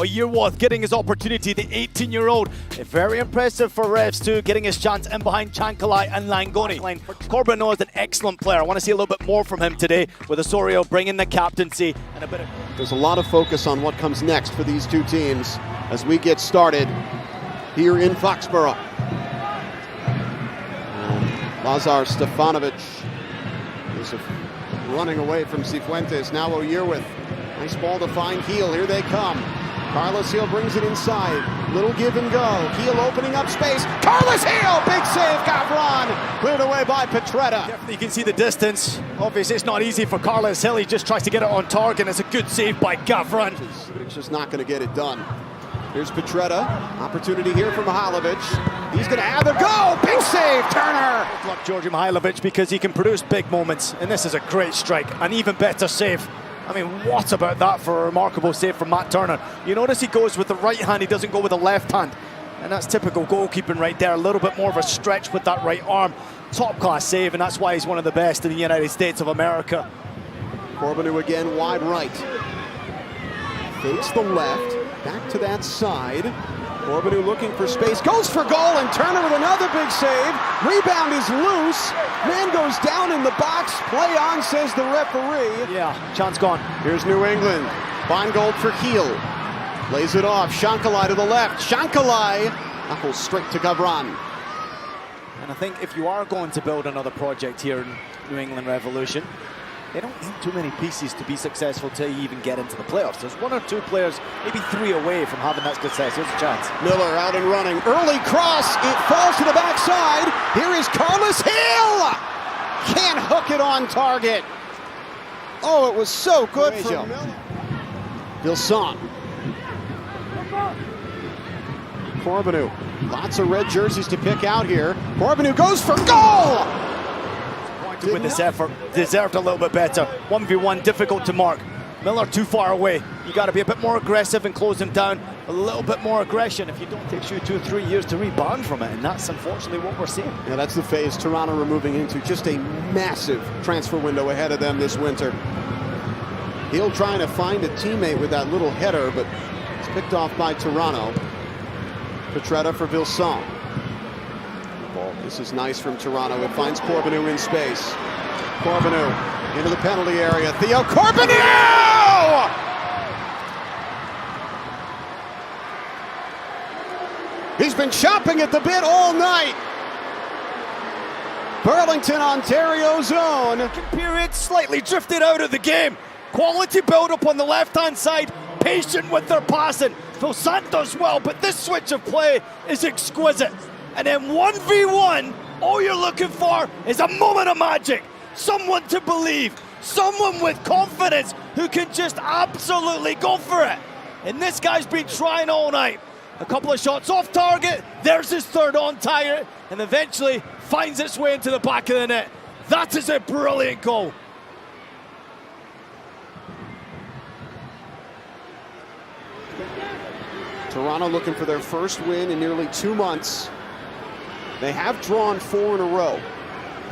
Yearworth getting his opportunity, the 18-year-old. Very impressive for Revs too, getting his chance in behind Chankalai and Langoni. Corbeanu is an excellent player. I want to see a little bit more from him today, with Osorio bringing the captaincy and a bit of... There's a lot of focus on what comes next for these two teams as we get started here in Foxborough. Lazar Stefanovic is running away from Cifuentes. Now Yearworth. Nice ball to find Heel. Here they come. Carlos Heel brings it inside. Little give and go. Heel opening up space. Carlos Heel! Big save, Gavron! Cleared away by Petretta. Definitely you can see the distance. Obviously it's not easy for Carlos Hill. He just tries to get it on target. It's a good save by Gavron. It's just not going to get it done. Here's Petretta. Opportunity here for Mihailovic. He's going to have a go. Big save, Turner. Good luck, Georgi Mihailovic, because he can produce big moments. And this is a great strike. An even better save. I mean, what about that for a remarkable save from Matt Turner? You notice he goes with the right hand. He doesn't go with the left hand. And that's typical goalkeeping right there. A little bit more of a stretch with that right arm. Top class save, and that's why he's one of the best in the United States of America. Corbeanu again, wide right. Fakes the left. Back to that side. Corbeanu looking for space. Goes for goal, and Turner with another big save. Rebound is loose. Man goes down in the box. Play on, says the referee. Yeah, chance gone. Here's New England. Feingold for Heel. Lays it off. Chankalai to the left. Chankalai knuckles straight to Gavron. And I think if you are going to build another project here in New England Revolution, they don't need too many pieces to be successful to even get into the playoffs. There's one or two players, maybe three away from having that success. Here's a chance. Miller out and running. Early cross. It falls to the backside. Here is Carlos Hill. Can't hook it on target. Oh, it was so good from Miller. Vilson. Corbeanu. Lots of red jerseys to pick out here. Corbeanu goes for goal. With this effort, deserved a little bit better. 1v1, difficult to mark. Miller too far away. You got to be a bit more aggressive and close him down. A little bit more aggression. If you don't, it takes you 2 or 3 years to rebound from it, and that's unfortunately what we're seeing. Yeah, that's the phase Toronto are moving into. Just a massive transfer window ahead of them this winter. Hill trying to find a teammate with that little header, but it's picked off by Toronto. Petretta for Vilson. This is nice from Toronto. It finds Corbeanu in space. Corbeanu into the penalty area. Theo Corbeanu! He's been chopping at the bit all night. Burlington, Ontario's own. Period, slightly drifted out of the game. Quality build up on the left-hand side. Patient with their passing. Dos Santos well, but this switch of play is exquisite. And then 1v1, all you're looking for is a moment of magic. Someone to believe, someone with confidence who can just absolutely go for it. And this guy's been trying all night. A couple of shots off target, there's his third on target, and eventually finds its way into the back of the net. That is a brilliant goal. Toronto looking for their first win in nearly 2 months. They have drawn 4 in a row.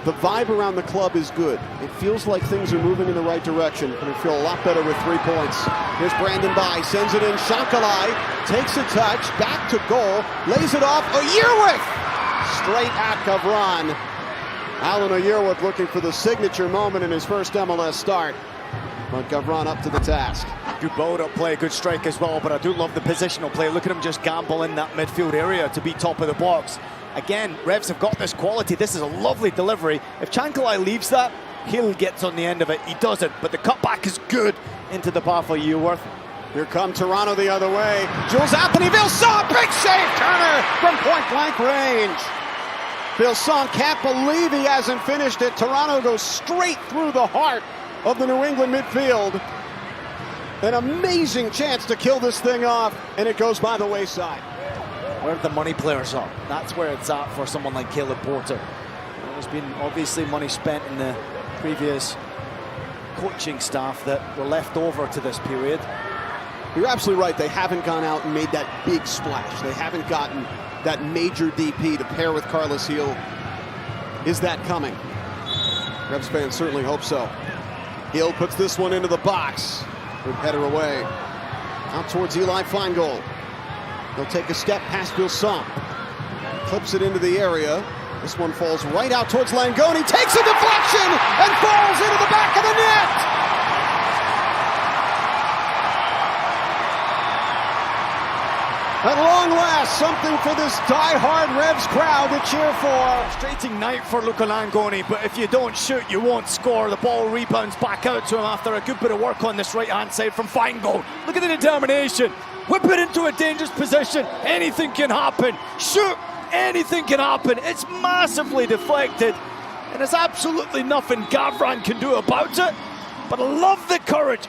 The vibe around the club is good. It feels like things are moving in the right direction, and it feel a lot better with 3 points. Here's Brandon Bai, sends it in. Chankalai takes a touch, back to goal, lays it off. Yearworth! Straight at Gavron. Alan Yearworth looking for the signature moment in his first MLS start. But Gavron up to the task. Good build-up play, good strike as well, but I do love the positional play. Look at him just gamble in that midfield area to be top of the box. Again, Revs have got this quality. This is a lovely delivery. If Chankalai leaves that, Hill gets on the end of it. He doesn't, but the cutback is good into the path of Yearworth. Here come Toronto the other way. Jules Anthony Vilson, big save, Turner from point-blank range. Vilson can't believe he hasn't finished it. Toronto goes straight through the heart of the New England midfield. An amazing chance to kill this thing off, and it goes by the wayside. Where the money players are, that's where it's at for someone like Caleb Porter. There's been obviously money spent in the previous coaching staff that were left over to this period. You're absolutely right. They haven't gone out and made that big splash. They haven't gotten that major DP to pair with Carlos Hill. Is that coming? Revs fans certainly hope so. Hill puts this one into the box. Good header away. Out towards Eli Feingold. He'll take a step past Vilsaint. Clips it into the area. This one falls right out towards Langoni. Takes a deflection and falls into the back of the net. At long last, something for this die-hard Revs crowd to cheer for. Frustrating night for Luca Langoni, but if you don't shoot, you won't score. The ball rebounds back out to him after a good bit of work on this right-hand side from Feingold. Look at the determination. Whip it into a dangerous position. Anything can happen. Shoot. Anything can happen. It's massively deflected, and there's absolutely nothing Gavran can do about it. But I love the courage.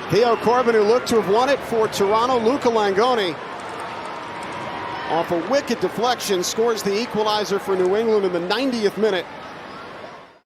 Theo Corbeanu looked to have won it for Toronto. Luca Langoni, off a wicked deflection, scores the equalizer for New England in the 90th minute.